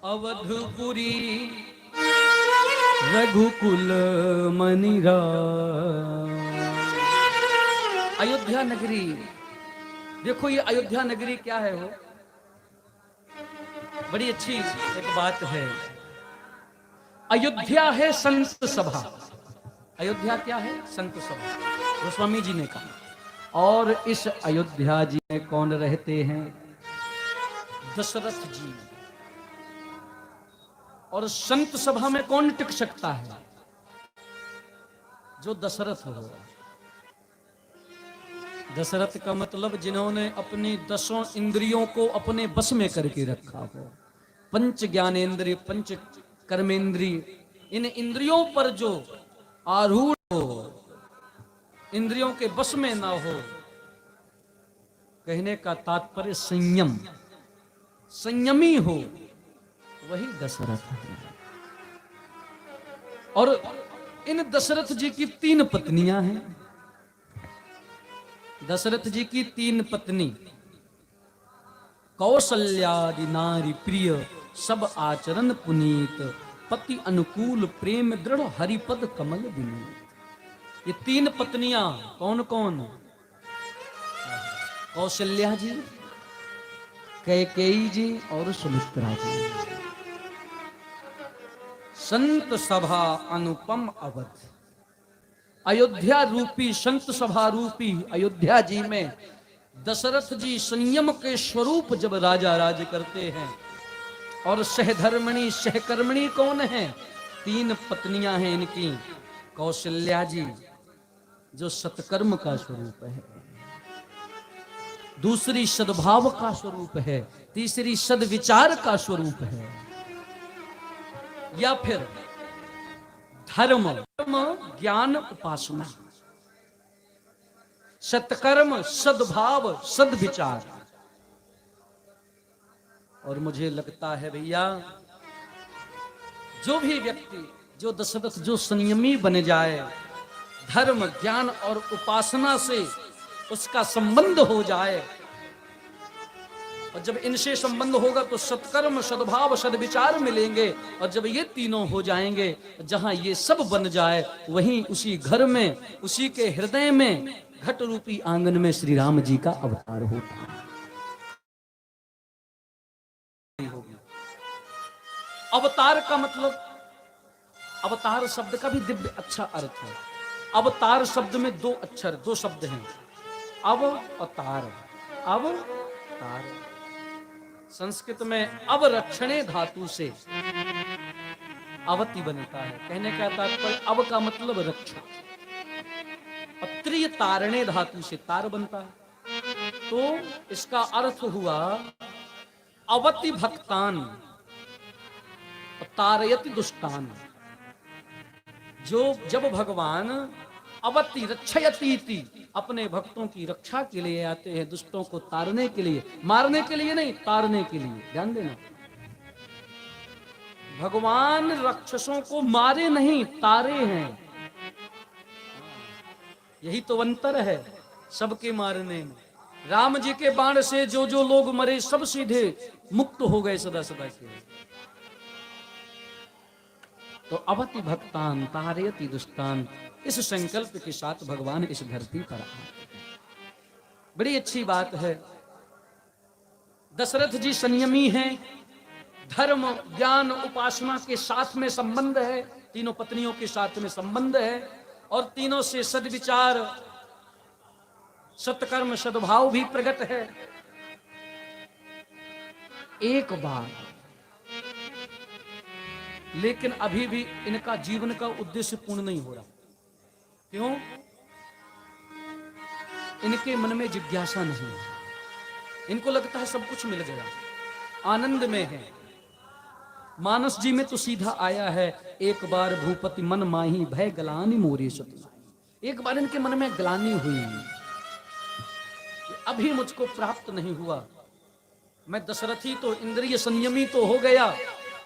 अवधपुरी रघुकुल मनिरा। अयोध्या नगरी, देखो ये अयोध्या नगरी क्या है, वो बड़ी अच्छी एक बात है। अयोध्या है संत सभा। अयोध्या क्या है? संत सभा, गोस्वामी जी ने कहा। और इस अयोध्या जी में कौन रहते हैं? दशरथ जी। और संत सभा में कौन टिक सकता है? जो दशरथ हो। दशरथ का मतलब जिन्होंने अपनी 10 इंद्रियों को अपने बस में करके रखा हो। पंच ज्ञानेन्द्रिय, पंच कर्मेंद्रिय, इन इंद्रियों पर जो आरूढ़ हो, इंद्रियों के बस में ना हो। कहने का तात्पर्य संयम, संयमी हो, वही दशरथ है। और इन दशरथ जी की 3 पत्नियां हैं। दशरथ जी की 3 पत्नी, कौशल्यादि नारी प्रिय, सब आचरण पुनीत, पति अनुकूल प्रेम दृढ़, हरिपद कमल विनीत। ये 3 पत्नियां कौन कौन? कौशल्या जी, कैकेयी जी और सुमित्रा जी। संत सभा अनुपम अवध। अयोध्या रूपी, संत सभा रूपी अयोध्या जी में दशरथ जी संयम के स्वरूप जब राजा राज करते हैं। और सहधर्मिणी सहकर्मिणी कौन है? 3 पत्नियां हैं इनकी। कौशल्या जी जो सत्कर्म का स्वरूप है, दूसरी सद्भाव का स्वरूप है, तीसरी सद्विचार का स्वरूप है। या फिर धर्म, ज्ञान, उपासना, सत्कर्म, सद्भाव, सद्विचार। और मुझे लगता है भैया, जो भी व्यक्ति, जो दशरथ जो संयमी बन जाए, धर्म ज्ञान और उपासना से उसका संबंध हो जाए, और जब इनसे संबंध होगा तो सत्कर्म, सद्भाव, सद्विचार मिलेंगे। और जब ये तीनों हो जाएंगे, जहां ये सब बन जाए, वहीं उसी घर में, उसी के हृदय में, घट रूपी आंगन में श्री राम जी का अवतार होता है। अवतार का मतलब, अवतार शब्द का भी दिव्य अच्छा अर्थ है। अवतार शब्द में 2 अक्षर, 2 शब्द हैं, अव और तार। अवतार संस्कृत में अवरक्षणे धातु से अवति बनता है। कहने का तात्पर्य अव का मतलब रक्षा, और त्रिय तारणे धातु से तार बनता है। तो इसका अर्थ हुआ अवति भक्तान तारयति दुष्टान। जो जब भगवान अवति रक्षयति, अपने भक्तों की रक्षा के लिए आते हैं, दुष्टों को तारने के लिए, मारने के लिए नहीं, तारने के लिए। ध्यान देना, भगवान राक्षसों को मारे नहीं, तारे हैं। यही तो अंतर है सबके मारने में। राम जी के बाण से जो जो लोग मरे, सब सीधे मुक्त हो गए सदा सदा के। तो अवति भक्तान तारयति दुष्टान, इस संकल्प के साथ भगवान इस धरती पर आए। बड़ी अच्छी बात है। दशरथ जी संयमी हैं, धर्म ज्ञान उपासना के साथ में संबंध है, तीनों पत्नियों के साथ में संबंध है, और तीनों से सद्विचार, सत्कर्म, सद्भाव भी प्रकट है। एक बार लेकिन अभी भी इनका जीवन का उद्देश्य पूर्ण नहीं हो रहा। क्यों? इनके मन में जिज्ञासा नहीं है। इनको लगता है सब कुछ मिल गया, आनंद में है। मानस जी में तो सीधा आया है, एक बार भूपति मन माही भय गलानी मोरे सतनाई। एक बार इनके मन में ग्लानि हुई, अभी मुझको प्राप्त नहीं हुआ। मैं दशरथी तो इंद्रिय संयमी तो हो गया,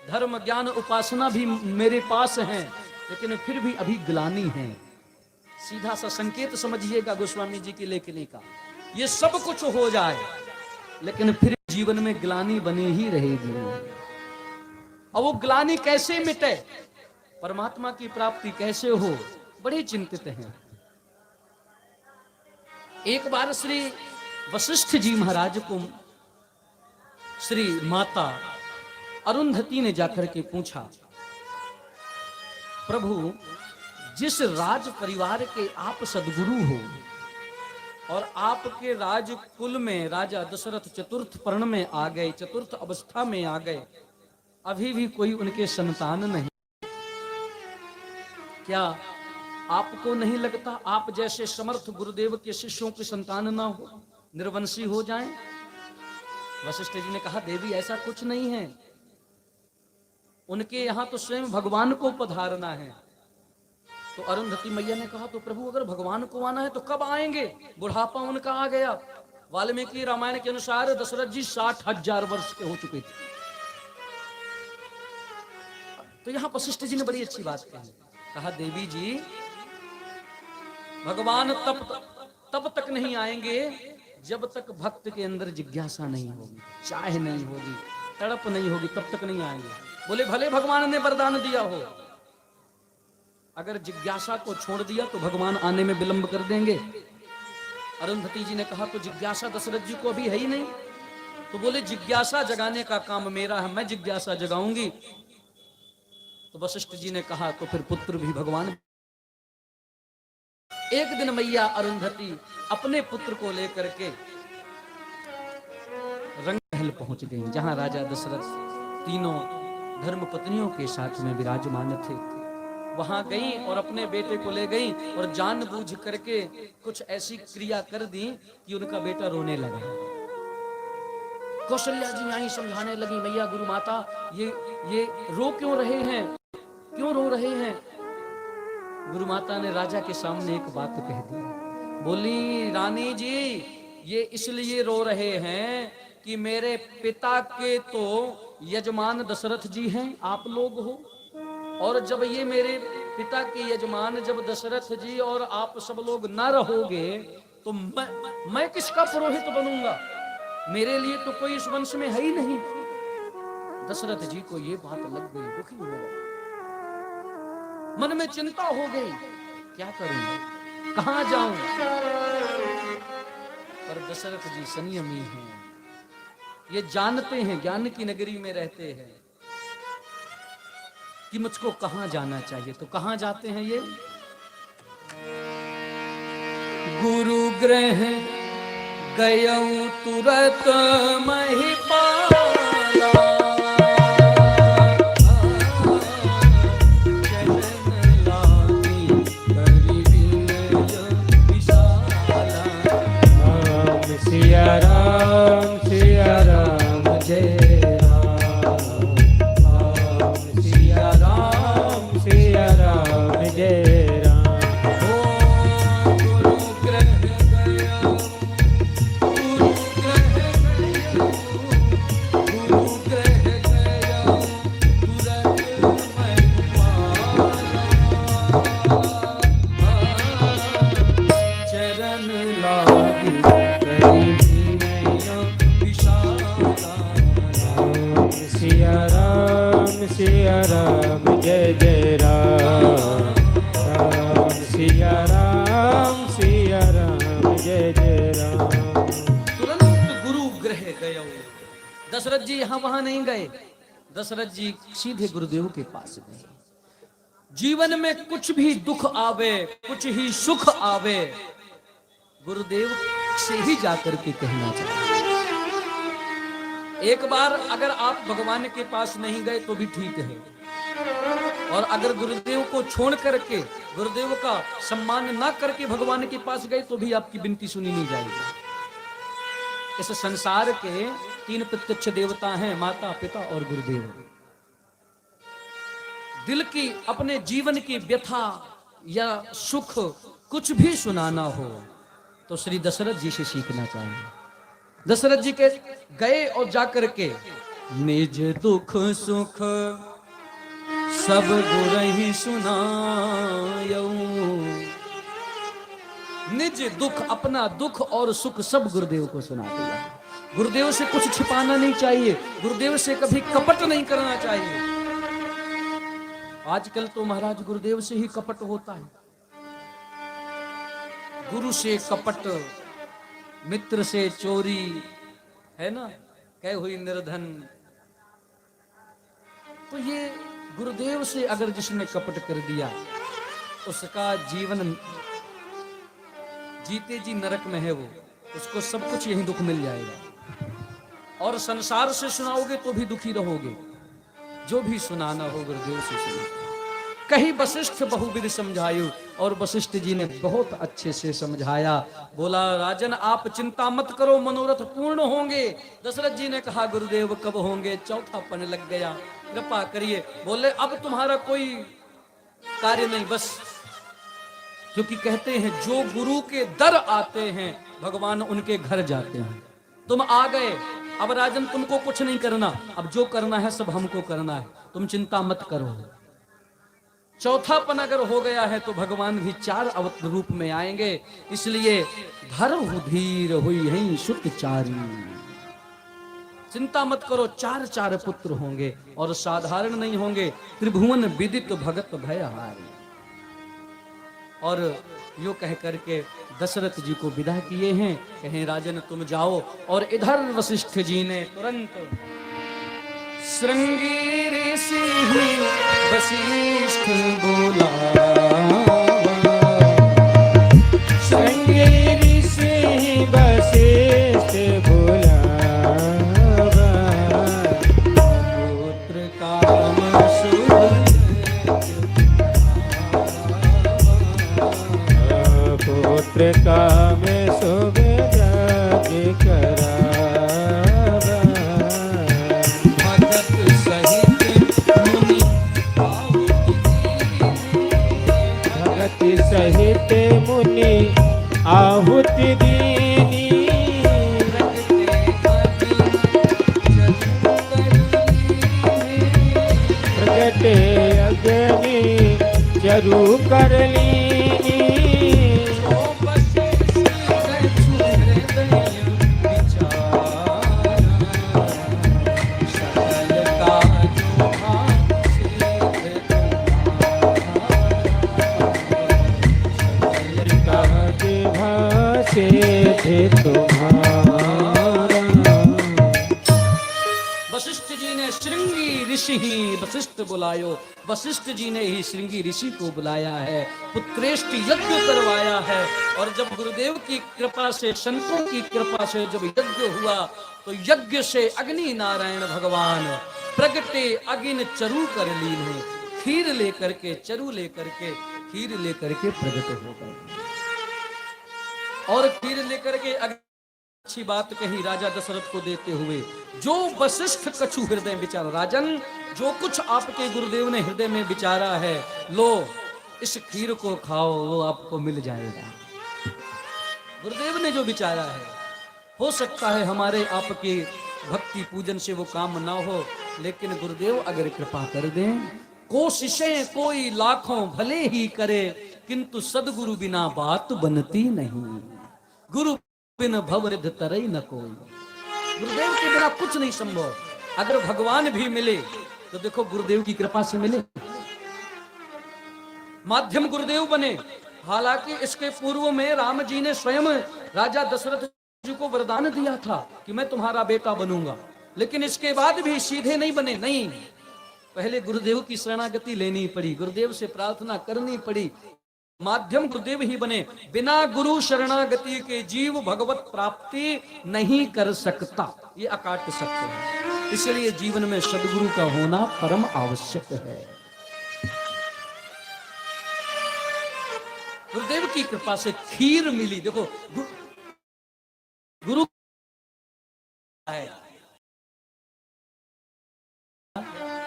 धर्म ज्ञान उपासना भी मेरे पास है, लेकिन फिर भी अभी ग्लानि है। सीधा सा संकेत समझिएगा गोस्वामी जी की लेखनी का। ये सब कुछ हो जाए, लेकिन फिर जीवन में ग्लानि बनी ही रहेगी। और वो ग्लानि कैसे मिटे, परमात्मा की प्राप्ति कैसे हो, बड़े चिंतित हैं। एक बार श्री वशिष्ठ जी महाराज को श्री माता अरुंधति ने जाकर के पूछा, प्रभु, जिस राज परिवार के आप सदगुरु हो और आपके राजकुल में राजा दशरथ चतुर्थ पर्ण में आ गए, चतुर्थ अवस्था में आ गए, अभी भी कोई उनके संतान नहीं, क्या आपको नहीं लगता आप जैसे समर्थ गुरुदेव के शिष्यों की संतान ना हो, निर्वंशी हो जाएं? वशिष्ठ जी ने कहा, देवी ऐसा कुछ नहीं है, उनके यहां तो स्वयं भगवान को पधारना है। तो अरुंधति मैया ने कहा, तो प्रभु अगर भगवान को आना है तो कब आएंगे, बुढ़ापा उनका आ गया। वाल्मीकि रामायण के अनुसार दशरथ जी 60,000 वर्ष के हो चुके थे। तो यहां वशिष्ठ जी ने बड़ी अच्छी बात कही, कहा, देवी जी, भगवान तब तक नहीं आएंगे जब तक भक्त के अंदर जिज्ञासा नहीं होगी, चाह नहीं होगी, तड़प नहीं होगी, तब तक नहीं आएंगे। बोले भले भगवान ने वरदान दिया हो, अगर जिज्ञासा को छोड़ दिया तो भगवान आने में विलंब कर देंगे। अरुंधति जी ने कहा, तो जिज्ञासा दशरथ जी को अभी है ही नहीं। तो बोले, जिज्ञासा जगाने का काम मेरा है, मैं जिज्ञासा जगाऊंगी। तो वशिष्ठ जी ने कहा, तो फिर पुत्र भी भगवान। एक दिन मैया अरुंधति अपने पुत्र को लेकर के रंगमहल पहुंच गई, जहां राजा दशरथ तीनों धर्म पत्नियों के साथ में विराजमान थे। वहां गई और अपने बेटे को ले गई और जानबूझ करके कुछ ऐसी क्रिया कर दी कि उनका बेटा रोने लगा। कौशल्या जी आई, समझाने लगी, मैया गुरु माता, ये रो क्यों रहे हैं, क्यों रो रहे हैं? गुरु माता ने राजा के सामने एक बात कह दी, बोली, रानी जी, ये इसलिए रो रहे हैं कि मेरे पिता के तो यजमान दशरथ जी हैं, आप लोग हो, और जब ये मेरे पिता के यजमान जब दशरथ जी और आप सब लोग न रहोगे तो मैं किसका पुरोहित बनूंगा, मेरे लिए तो कोई इस वंश में है ही नहीं। दशरथ जी को ये बात लग गई, दुखी हो गए, मन में चिंता हो गई, क्या करूं, कहां जाऊं? पर दशरथ जी संयमी हैं, ये जानते हैं, ज्ञान की नगरी में रहते हैं कि मुझको कहां जाना चाहिए। तो कहां जाते हैं ये? गुरु गृह गयऊ तुरत महिपाला, सिया राम जय राम, सिया राम जय राम। ओ गुरु ग्रह गयऊ, गुरु ग्रह गयऊ, गुरु ग्रह गयऊ तुरत महिपाला, चरण लागी सिया राम जय जय राम, राम सिया राम जय जय राम। तुरंत गुरु गृह गए। दशरथ जी यहां वहां नहीं गए, दशरथ जी सीधे गुरुदेव के पास गए। जीवन में कुछ भी दुख आवे, कुछ ही सुख आवे, गुरुदेव से ही जाकर के कहना चाहिए। एक बार अगर आप भगवान के पास नहीं गए तो भी ठीक है, और अगर गुरुदेव को छोड़ करके, गुरुदेव का सम्मान ना करके भगवान के पास गए तो भी आपकी विनती सुनी नहीं जाएगी। इस संसार के 3 प्रत्यक्ष देवता हैं, माता, पिता और गुरुदेव। दिल की, अपने जीवन की व्यथा या सुख कुछ भी सुनाना हो तो श्री दशरथ जी से सीखना चाहिए। दशरथ जी के गए और जाकर के निज दुख सुख सब गुरहि सुनायऊ, निज दुख, अपना दुख और सुख सब गुरुदेव को सुनाते जाए। गुरुदेव से कुछ छिपाना नहीं चाहिए, गुरुदेव से कभी कपट नहीं करना चाहिए। आजकल तो महाराज गुरुदेव से ही कपट होता है। गुरु से कपट, मित्र से चोरी, है ना, कह हुई निर्धन। तो ये गुरुदेव से अगर जिसने कपट कर दिया, उसका जीवन जीते जी नरक में है। वो उसको सब कुछ यही दुख मिल जाएगा। और संसार से सुनाओगे तो भी दुखी रहोगे। जो भी सुनाना हो गुरुदेव से सुनो। कहीं वशिष्ठ बहुविध समझायु, और वशिष्ठ जी ने बहुत अच्छे से समझाया। बोला राजन आप चिंता मत करो, मनोरथ पूर्ण होंगे। दशरथ जी ने कहा गुरुदेव कब होंगे? चौथा पन लग गया, कृपा करिए। बोले अब तुम्हारा कोई कार्य नहीं, बस। क्योंकि कहते हैं जो गुरु के दर आते हैं भगवान उनके घर जाते हैं। तुम आ गए, अब राजन तुमको कुछ नहीं करना, अब जो करना है सब हमको करना है, तुम चिंता मत करो। चौथापन अगर हो गया है तो भगवान भी 4 अवतार रूप में आएंगे। इसलिए धर्म धीर हुई है सुतचारी, चिंता मत करो। 4 पुत्र होंगे और साधारण नहीं होंगे। त्रिभुवन विदित भगत भयहारी। और यो कह करके दशरथ जी को विदा किए हैं। कहें राजन तुम जाओ। और इधर वशिष्ठ जी ने तुरंत श्रृंगी ऋषि वशिष्ठ बोला, श्रृंगी ऋषि वशिष्ठ बोला, पुत्र काम शुभ, पुत्र काम शुभ जग करा, सहित मुनि आहुति दीनी, प्रगटे अग्नि चरु कर लीनी, वशिष्ठ जी ने श्रृंगी ऋषि ही वशिष्ठ बुलायो। वशिष्ठ जी ने ही श्रृंगी ऋषि को बुलाया है, पुत्रेष्टि यज्ञ करवाया है। और जब गुरुदेव की कृपा से, संतों की कृपा से जब यज्ञ हुआ तो यज्ञ से अग्नि नारायण भगवान प्रगटे अगिन चरु कर लीन, खीर लेकर के, चरु लेकर के, खीर लेकर के प्रगट हो गए। और खीर लेकर के अच्छी बात कही राजा दशरथ को देते हुए, जो वशिष्ठ कछु हृदय विचार। राजन जो कुछ आपके गुरुदेव ने हृदय में विचारा है, लो इस खीर को खाओ, वो आपको मिल जाएगा। गुरुदेव ने जो विचारा है, हो सकता है हमारे आपके भक्ति पूजन से वो काम ना हो, लेकिन गुरुदेव अगर कृपा कर दें, कोशिशें कोई लाखों भले ही करे, किंतु सदगुरु बिना बात बनती नहीं। गुरु बिन भवरिध तरई न कोई। गुरुदेव के बिना कुछ नहीं संभव। अगर भगवान भी मिले तो देखो गुरुदेव की कृपा से मिले, माध्यम गुरुदेव बने। हालांकि इसके पूर्व में राम जी ने स्वयं राजा दशरथ जी को वरदान दिया था कि मैं तुम्हारा बेटा बनूंगा, लेकिन इसके बाद भी सीधे नहीं बने। नहीं, पहले गुरुदेव की शरणागति लेनी पड़ी, गुरुदेव से प्रार्थना करनी पड़ी, माध्यम गुरुदेव ही बने। बिना गुरु शरणागति के जीव भगवत प्राप्ति नहीं कर सकता, ये अकाट्य सत्य है। इसलिए जीवन में सदगुरु का होना परम आवश्यक है। गुरुदेव की कृपा से खीर मिली। देखो गुरु है,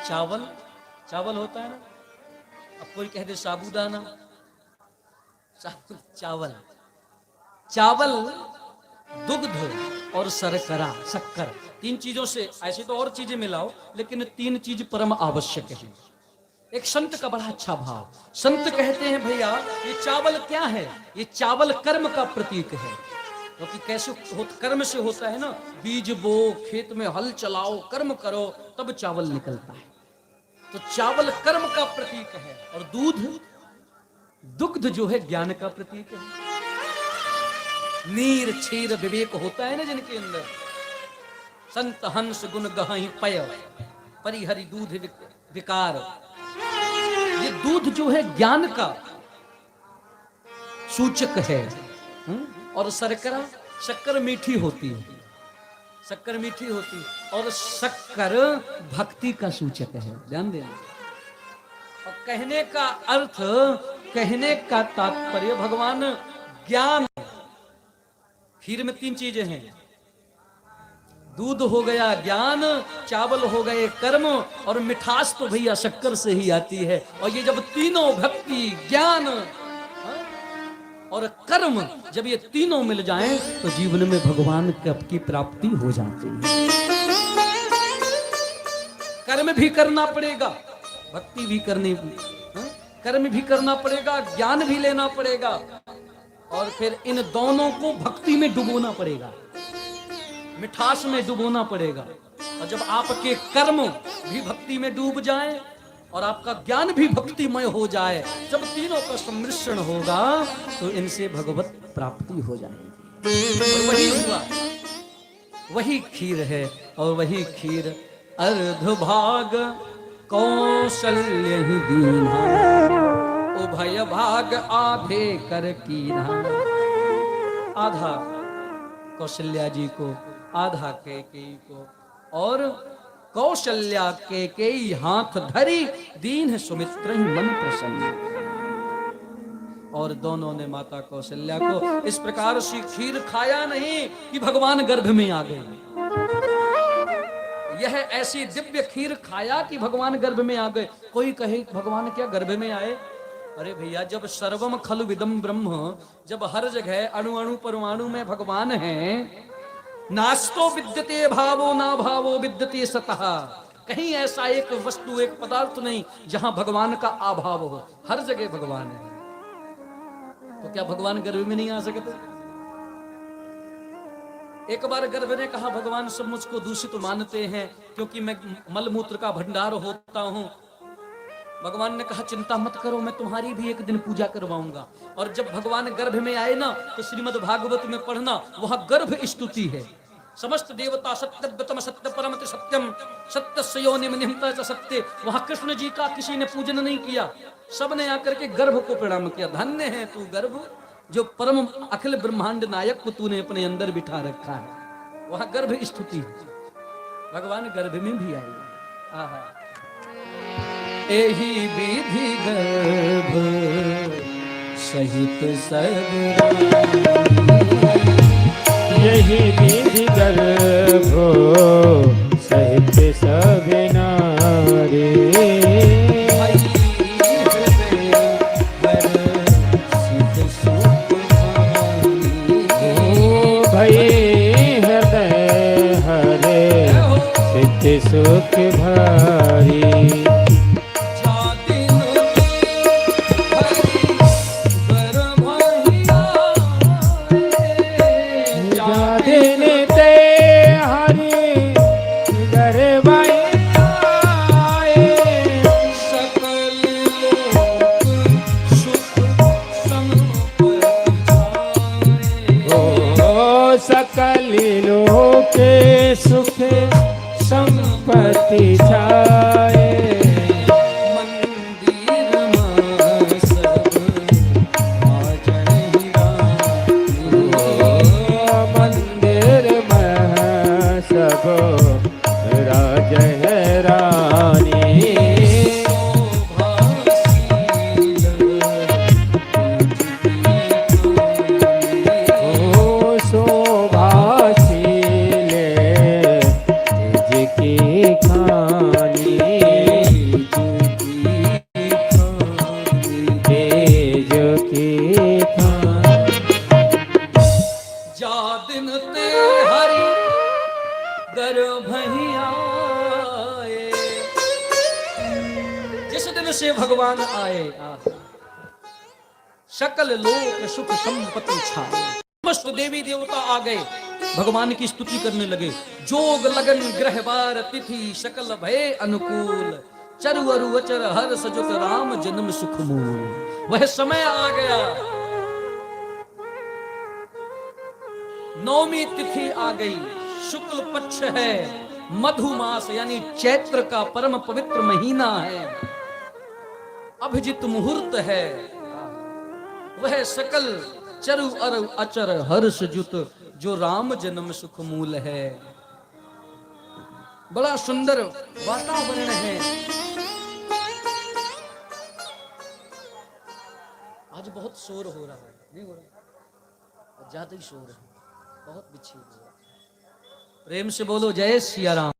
चावल, चावल होता है ना, अब कोई कह दे साबूदाना, चावल, चावल, दुग्ध और शर्करा, शक्कर, 3 चीजों से। ऐसे तो और चीजें मिलाओ, लेकिन 3 चीज परम आवश्यक है। एक संत का बड़ा अच्छा भाव, संत कहते हैं भैया ये चावल क्या है, ये चावल कर्म का प्रतीक है। क्योंकि कैसे कर्म से होता है ना, बीज बो, खेत में हल चलाओ, कर्म करो, तब चावल निकलता है। तो चावल कर्म का प्रतीक है, और दुग्ध जो है ज्ञान का प्रतीक है। नीर क्षीर विवेक होता है ना जिनके अंदर, संत हंस गुण गहहि पय, परिहरि दूध विकार। ये दूध जो है ज्ञान का सूचक है। और शक्कर मीठी होती है, शक्कर मीठी होती, और शक्कर भक्ति का सूचक है, ध्यान देना। और कहने का अर्थ, कहने का तात्पर्य भगवान ज्ञान। खीर में 3 चीजें हैं, दूध हो गया ज्ञान, चावल हो गए कर्म, और मिठास तो भैया शक्कर से ही आती है। और ये जब तीनों भक्ति ज्ञान और कर्म, जब ये तीनों मिल जाएं तो जीवन में भगवान की प्राप्ति हो जाती है। कर्म भी करना पड़ेगा, भक्ति भी करनी, कर्म भी करना पड़ेगा, ज्ञान भी लेना पड़ेगा, और फिर इन दोनों को भक्ति में डुबोना पड़ेगा, मिठास में डुबोना पड़ेगा। और जब आपके कर्म भी भक्ति में डूब जाएं और आपका ज्ञान भी भक्तिमय हो जाए, जब तीनों का सम्मिश्रण होगा तो इनसे भगवत प्राप्ति हो जाएगी। और वही हुआ, वही खीर है। और वही खीर अर्ध भाग कौशल्य ही दीना, उभय भाग आधे कर कीना। आधा कौशल्या जी को, आधा कैकेयी को। और कौशल्या कैकेयी हाथ धरी, दीन सुमित्र ही मन प्रसन्न। और दोनों ने माता कौशल्या को इस प्रकार से खीर खाया नहीं कि भगवान गर्भ में आ गए। यह ऐसी दिव्य खीर खाया कि भगवान गर्भ में आ गए। कोई कहे भगवान क्या गर्भ में आए? अरे भैया, जब सर्वम खलु विदम ब्रह्म, जब हर जगह अणु अणु परमाणु में भगवान है, नास्तो विद्यते भावो ना भावो विद्यते सतः, कहीं ऐसा एक वस्तु, एक पदार्थ नहीं जहां भगवान का अभाव हो। हर जगह भगवान है। तो क्या भगवान गर्भ में नहीं आ सकते? एक बार गर्भ ने कहा, भगवान सब मुझको दूषित मानते हैं क्योंकि मैं मलमूत्र का भंडार होता हूं। भगवान ने कहा, चिंता मत करो, मैं तुम्हारी भी एक दिन पूजा करवाऊंगा। और जब भगवान गर्भ में आए ना, तो श्रीमद् भागवत में पढ़ना, वहां गर्भ स्तुति है। समस्त देवता सत्यव्रतम सत्य परम सत्यम सत्य योनिम निहिता च सत्य। वहां कृष्ण जी का किसी ने पूजन नहीं किया, सबने आकर के गर्भ को प्रणाम किया। धन्य है तू गर्भ, जो परम अखिल ब्रह्मांड नायक को तूने अपने अंदर बिठा रखा है। वहां गर्भ स्तुति, भगवान गर्भ में भी आए। आहा, एही विधि गर्भ सहित सब, यही विधि गर्भ सहित सब नारी। सुख भारी, सकल लोक सुख संपत्ति छाए। मंदिर में सब आजहि रानी, मंदिर में सब राज है रानी। दर्शन से भगवान आए, सकल लोक सुख संपत्ति छाए। समस्त देवी देवता आ गए, भगवान की स्तुति करने लगे। जोग लगन ग्रह बार तिथि सकल भय अनुकूल, चरु अरु अचर हर सजुत राम जन्म सुख मूल। वह समय आ गया, नौमी तिथि आ गई, शुक्ल पक्ष है, मधुमास यानी चैत्र का परम पवित्र महीना है, अभिजित मुहूर्त है। वह सकल चरु अरु अचर हर्ष जुत जो राम जन्म सुख मूल है। बड़ा सुंदर वातावरण है। आज बहुत शोर हो रहा है, नहीं हो रहा? ज्यादा ही शोर है, बहुत बिच्छी हो रहा है। प्रेम से बोलो जय सिया राम।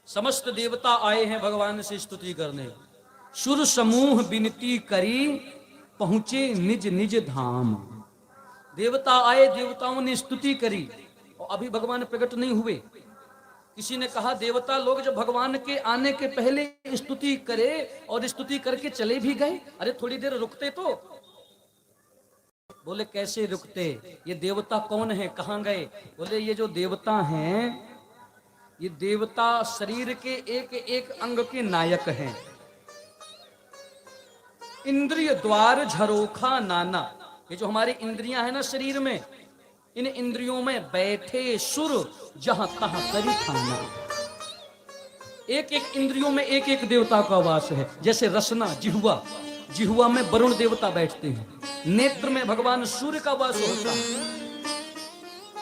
समस्त देवता आए हैं भगवान से स्तुति करने। सुर समूह विनती करी पहुंचे निज निज धाम। देवता आए, देवताओं ने स्तुति करी और अभी भगवान प्रकट नहीं हुए। किसी ने कहा देवता लोग जब भगवान के आने के पहले स्तुति करे और स्तुति करके चले भी गए, अरे थोड़ी देर रुकते तो। बोले कैसे रुकते, ये देवता कौन है, कहां गए? बोले ये जो देवता हैं, ये देवता शरीर के एक एक अंग के नायक हैं। इंद्रिय द्वार झरोखा नाना, ये जो हमारी इंद्रियां हैं ना शरीर में, इन इंद्रियों में बैठे सुर जहां तहां करी खाना। एक एक इंद्रियों में एक एक देवता का वास है। जैसे रसना जिह्वा, जिह्वा में वरुण देवता बैठते हैं। नेत्र में भगवान सूर्य का वास होता है।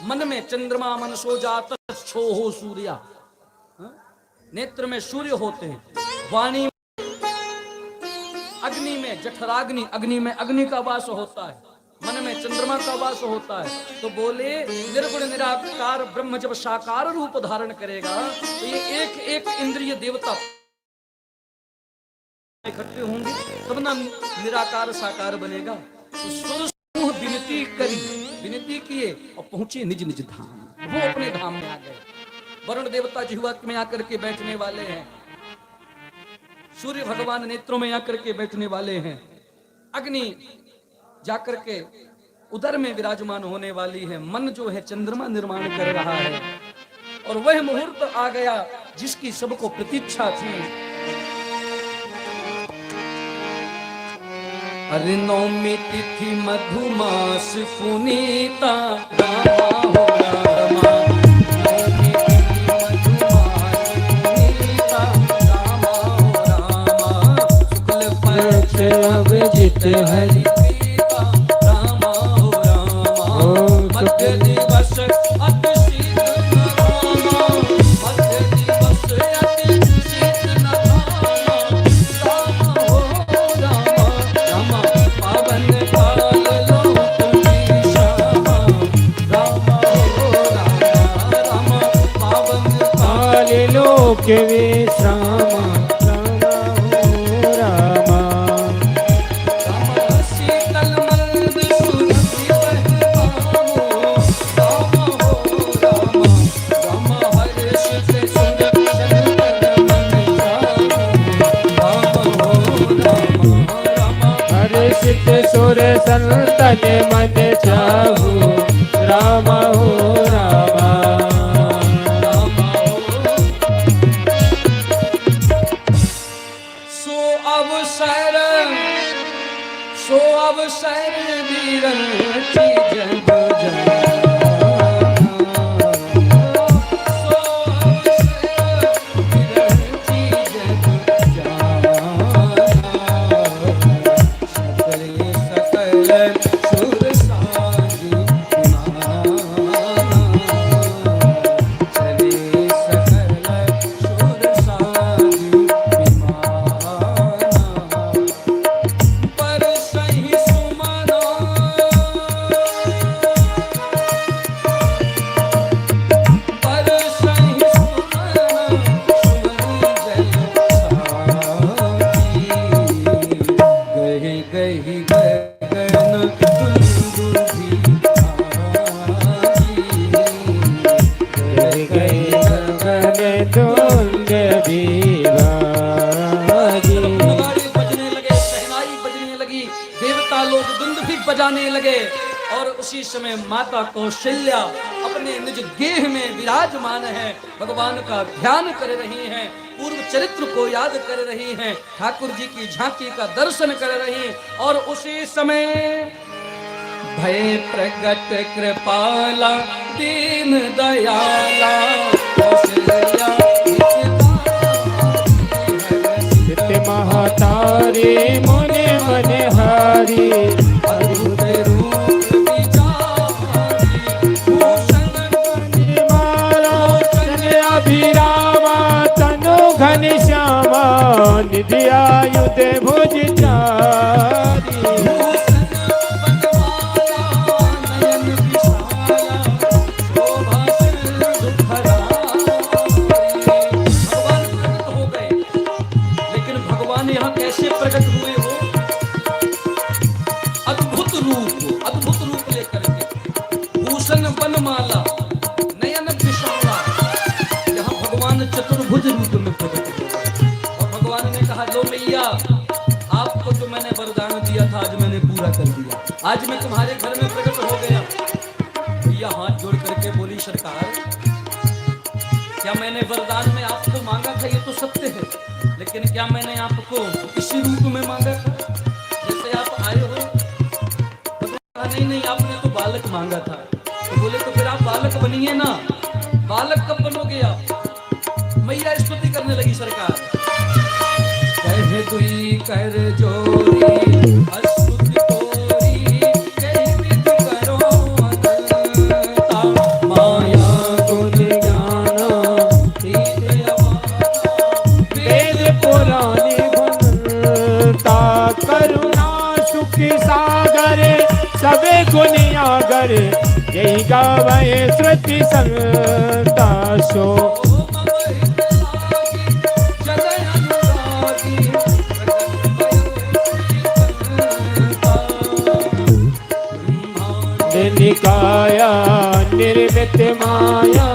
मन में चंद्रमा मनसो जात छो सूर्या, नेत्र में सूर्य होते हैं। वाणी अग्नि में जठराग्नि, अग्नि में अग्नि का वास होता है। मन में चंद्रमा का वास होता है। तो बोले निर्गुण निराकार ब्रह्म जब साकार रूप धारण करेगा तो ये एक एक इंद्रिय देवता इकट्ठे होंगे, तब ना निराकार साकार बनेगा। तो सुर समूह विनती करी, विनती किए और पहुंचे निज निज धाम। वो अपने धाम में आ गए। वरुण देवता जिह्वा में आकर के बैठने वाले हैं, सूर्य भगवान नेत्रों में आकर के बैठने वाले हैं, अग्नि जाकर के उदर में विराजमान होने वाली है, मन जो है चंद्रमा निर्माण कर रहा है। और वह मुहूर्त आ गया जिसकी सबको प्रतीक्षा थी। अरे नौमी तिथि मधुमास पुनीता, रामा हो रामा। नौमी तिथि मधुमास पुनीता, रामा हो रामा। शुक्ल पक्ष अभिजित हरि प्रीता, रामा हो रामा। मध्य दिवस अति शीत न रामा, मध्य दिवस अति शीत न रामा। रामा हो रामा, रामा पावन काल लोक विश्रामा। रामा हो रामा, रामा पावन काल लोक विश्रामा। सुर संतन मन चाहू, रामा हो रामा। सो अवसर वीरन की जग जाना। गाने लगे और उसी समय माता कौशल्या अपने निज गेह में विराजमान है, भगवान का ध्यान कर रही हैं, पूर्व चरित्र को याद कर रही हैं, ठाकुर जी की झांकी का दर्शन कर रही हैं। और उसी समय भय प्रगट कृपाला दीन दयाला कौशल्या महतारी मुनि मनहारी अद्भुत रूप विचारी भूषण माला अभिरामा तनु घन श्यामा निधि आयुध भुज चारी भूषण बनमाला नयन विशाला शोभा सिंधु धरारी। भगवान प्रकट हो गए, लेकिन भगवान यहाँ कैसे प्रकट हुए हो? अद्भुत रूप लेकर के, भूषण बनमाला नयन विशाला। यहाँ भगवान चतुर्भुज रूप में प्रकट हुए और भगवान ने कहा, लो मैया, आपको तो मैंने वरदान दिया था, आज मैंने पूरा कर दिया, आज मैं तुम्हारे घर में प्रकट हो गया। मैया हाथ जोड़ करके बोली, सरकार, क्या मैंने वरदान में आपको मांगा था ये तो सत्य है, लेकिन क्या मैंने आपको इसी रूप में मांगा था जैसे आप आए हो? तो कहा, नहीं, आपने तो बालक मांगा था। तो बोले, तो फिर आप बालक बनिए ना। बालक कब बनोगे आप? मैया स्तुति करने लगी, सरकार कह दुई कर जोरी अस्तुति तोरी कह विध करो अनंता माया गुण ज्ञाना वेद पुराणी गुणता करुणा सुख सागर सबे गुण आगर यही गावे श्रुति संता सो निकाया निर्मित माया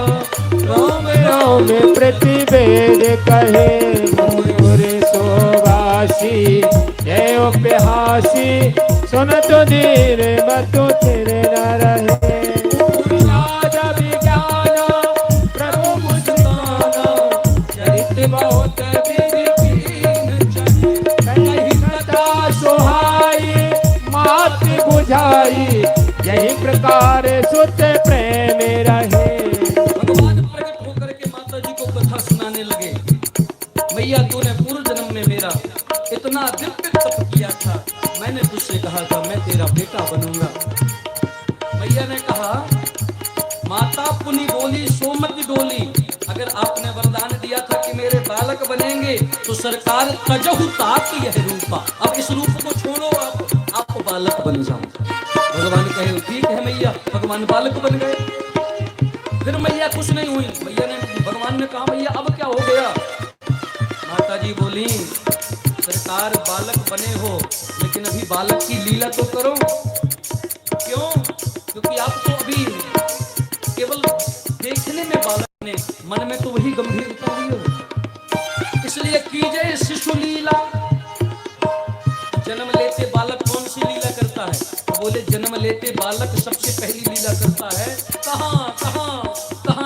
राम राम प्रतिवेद कहे मोरे सोवासी जय उपहासी सुन तो धीर मतो तेरे न रहे राजा विज्ञान प्रभु मुस्ताना चरित बहुत सोहाई मात बुझाई यही प्रकार सुत प्रेम रहे। भगवान प्रकट होकर के माता जी को कथा सुनाने लगे, मैया तूने पूर्व जन्म में मेरा इतना दिव्य तप किया था, मैंने तुझसे कहा था मैं तेरा बेटा बनूंगा। मैया ने कहा, माता पुनि बोली सोमति डोली, अगर आपने वरदान दिया था कि मेरे बालक बनेंगे तो सरकार तजहु तात यह रूपा, अब इस रूप को छोड़ो, आप बालक बन जाओ। भगवान कहे, ठीक है मैया। भगवान बालक बन गए। फिर मैया खुश नहीं हुई। भगवान ने कहा, मैया अब क्या हो गया? माता जी बोली, सरकार बालक बने हो, लेकिन अभी बालक की लीला तो करो। क्यों? क्योंकि आप तो अभी केवल देखने में बालक ने, मन में तो वही गंभीरता हुई हो, इसलिए कीजिए शिशु लीला। जन्म लेते बालक कौन सी लीला करता है? बोले, जन्म लेते बालक सबसे पहली लीला करता है, कहाँ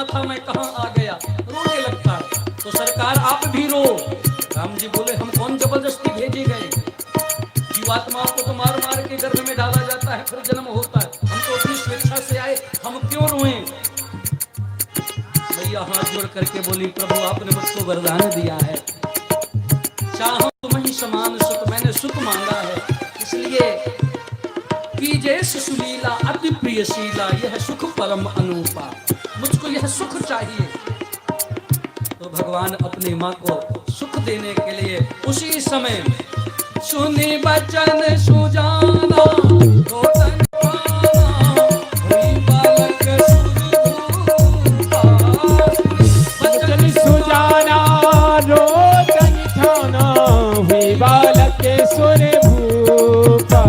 था मैं, कहाँ आ गया, रोने लगता है। तो सरकार आप भी रो। राम जी बोले, हम कौन जबरदस्ती भेजे गए? जीवात्माओं को तो मार मार के गर्भ में डाला जाता है, फिर जन्म होता है, हम तो अपनी स्वेच्छा से आए, हम क्यों रोएं? मैया हाथ जोड़ करके बोली, प्रभु आपने मुझको वरदान दिया है, चाहो तुम ही समान सुख, मैंने सुख मांगा है, इसलिए कीजिए शिशुलीला अति प्रियशीला, यह सुख परम अनूपा, मुझको यह सुख चाहिए। तो भगवान अपनी माँ को सुख देने के लिए उसी समय सुनी बचन सुजाना रोदन पाना, हुई बालक सुरभूपा। बचन सुजाना रोदन ठाना हुई बालक सुरभूपा।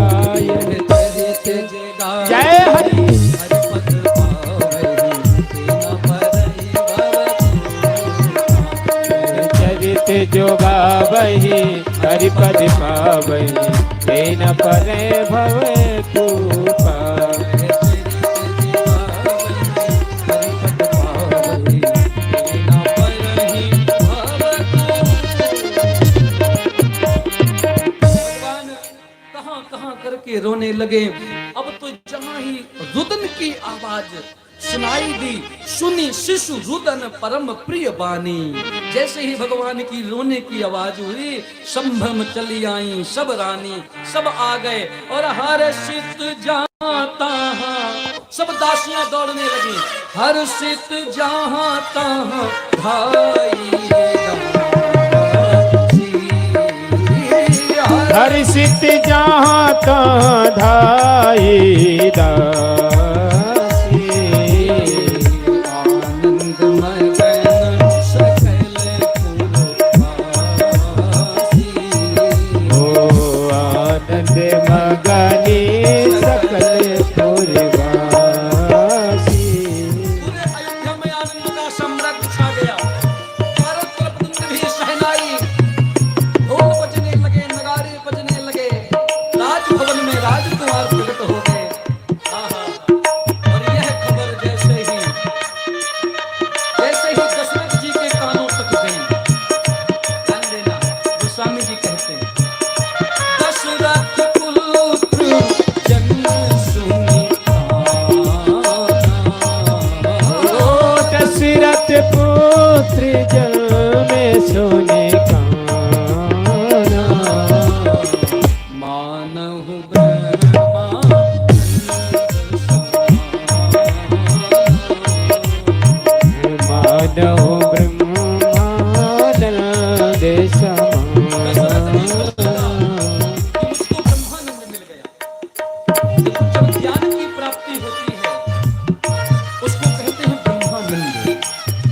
जय हरि चरित जो गावहि हरिपद पावहि तेन परे भवे तूपा करके रोने लगे। अब तो जहां ही रुदन की आवाज सुनाई दी, सुनी शिशु रुदन परम प्रिय बानी। जैसे ही भगवान की रोने की आवाज हुई, संभ्रम चली आई सब रानी, सब आ गए और हर्षित जाता सब दासियां दौड़ने लगी। हर्षित जहां तहां भाई हर्षित जहाँ तहाँ धाई दासी आनंद मगन सकल पुरवासी। ओ आनंद मगनी सकल पुरवासी। पूरे अयोध्या में आनंद का साम्राज्य छा गया। चारों तरफ धुंध भी शहनाई, ढोल बजने लगे, नगारे बजने लगे। राजभवन में राजकुमार प्रकट हो गए। आहा, और यह खबर जैसे ही दशरथ जी के कानों तक गई, ध्यान देना, गोस्वामी जी कहते हैं, दशरथ पुत्र जन्म सुनी ओ दशरथ पुत्र जन्मे सोने काना मानहु ब्रह्मा मानव ब्रह्मानंद उसको ब्रह्मानंद मिल गया। जब ज्ञान की प्राप्ति होती है उसको कहते हैं ब्रह्मानंद।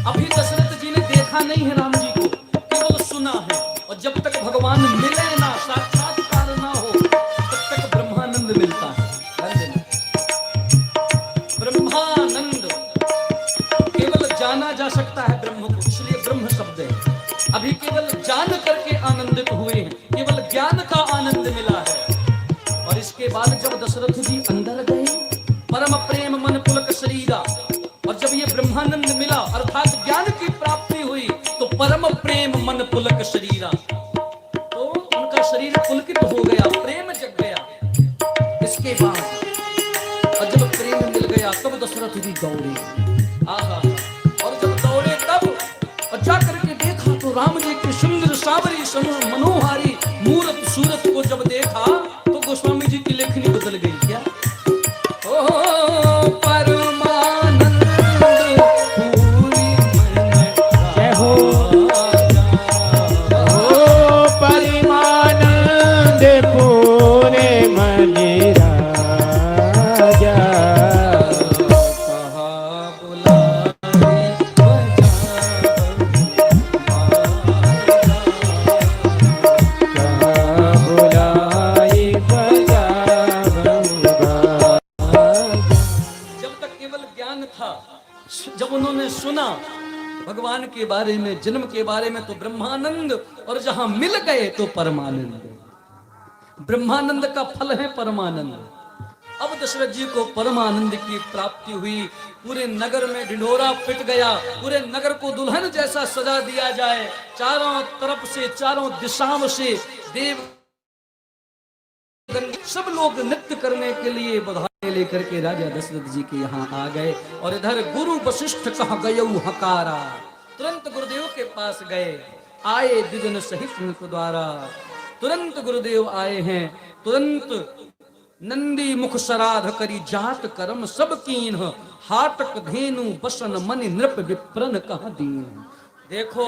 अभी दशरथ जी ने देखा नहीं है राम जी को, केवल सुना है। और जब तक भगवान मिले ना, साक्षात्कार ना हो, तब तक ब्रह्मानंद मिलता है। ध्यान देना, ब्रह्मानंद केवल जाना जा सकता है ब्रह्म को, इसलिए ब्रह्म शब्द है। अभी केवल जान करके आनंदित हुए हैं, केवल ज्ञान का आनंद मिला है। और इसके बाद जब दशरथ जी अंदर गए, परम प्रेम मन पुलक शरीरा, और जब ये ब्रह्मानंद मिला अर्थात ज्ञान की प्राप्ति हुई, तो परम प्रेम मन पुलक शरीरा, तो उनका शरीर पुलकित हो गया, प्रेम जग गया। इसके बाद और जब प्रेम मिल गया तब दशरथ जी दौड़े। आहा, और जब दौड़े तब और जा करके देखा तो राम जी की सुंदर सावरी मनोहारी मूरत सूरत को जब देखा तो गोस्वामी जी की लेखनी बदल गई। क्या ओ परमानंद पूरी जय हो ओ परिमानंद पूरे मन राजा कहा बुलाई बुलाई जब तक केवल ज्ञान था, जब उन्होंने सुना भगवान के बारे में, जन्म के बारे में, तो ब्रह्मानंद, और जहां मिल गए तो परमानंद। ब्रह्मानंद का फल है परमानंद। अब दशरथ जी को परमानंद की प्राप्ति हुई। पूरे नगर में ढिंढोरा पिट गया, पूरे नगर को दुल्हन जैसा सजा दिया जाए। चारों तरफ से, चारों दिशाओं से देव सब लोग नृत्य करने के लिए बधाई लेकर के राजा दशरथ जी के यहाँ आ गए। और इधर गुरु वशिष्ठ कह गयौ हकारा, तुरंत गुरुदेव के पास गए। आए द्विजन सहित उनको द्वारा, तुरंत गुरुदेव आए हैं। तुरंत नंदी मुख सराध करी जात कर्म सब कीन, हाटक धेनु बसन मनि नृप विप्रन कह दीन। देखो,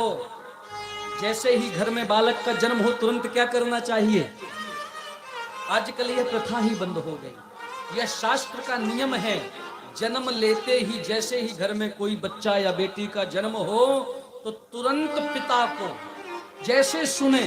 जैसे ही घर में बालक का जन्म हो तुरंत क्या करना चाहिए? आजकल यह प्रथा ही बंद हो गई। यह शास्त्र का नियम है। जन्म लेते ही, जैसे ही घर में कोई बच्चा या बेटी का जन्म हो तो तुरंत पिता को जैसे सुने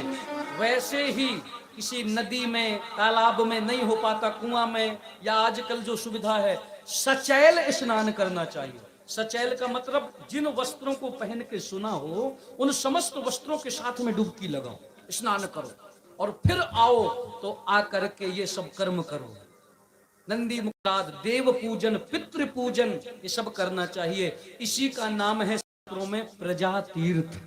वैसे ही किसी नदी में, तालाब में नहीं हो पाता, कुआं में, या आजकल जो सुविधा है सचैल स्नान करना चाहिए। सचैल का मतलब जिन वस्त्रों को पहन के सुना हो उन समस्त वस्त्रों के साथ में डुबकी लगाओ, स्नान करो। और फिर आओ तो आकर के ये सब कर्म करो। नंदी मुक्ताद, देव पूजन, पितृ पूजन, ये सब करना चाहिए। इसी का नाम है शास्त्रों में प्रजा तीर्थ।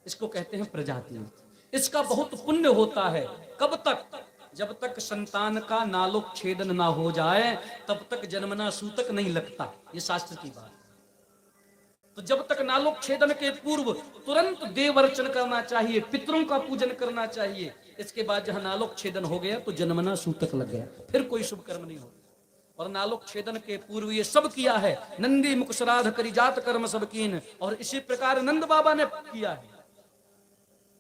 इसको कहते हैं प्रजा तीर्थ। इसका बहुत पुण्य होता है। कब तक? जब तक संतान का नालोक छेदन ना हो जाए तब तक जन्मना सूतक नहीं लगता। ये शास्त्र की बात। तो जब तक नालोक छेदन के पूर्व तुरंत देव अर्चन करना चाहिए, पितरों का पूजन करना चाहिए। इसके बाद जहां नालोक छेदन हो गया तो जन्मना सूतक लग गया, फिर कोई शुभ कर्म नहीं होता। और नालोक छेदन के पूर्व ये सब किया है। नंदी मुख श्राद्ध करी जात कर्म सब कीन, और इसी प्रकार नंद बाबा ने किया है।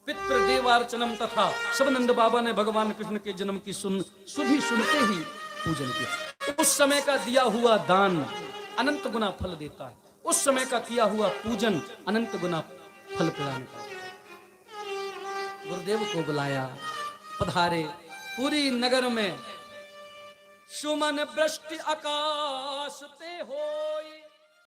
पितृ देवार्चनम तथा सब नंद बाबा ने भगवान कृष्ण के जन्म की सुधी सुनते ही पूजन किया। उस समय का दिया हुआ दान अनंत गुना फल देता है। उस समय का किया हुआ पूजन अनंत गुना फल प्रदान करता है। गुरुदेव को बुलाया, पधारे। पूरी नगर में सुमन वृष्टि आकाश ते हो,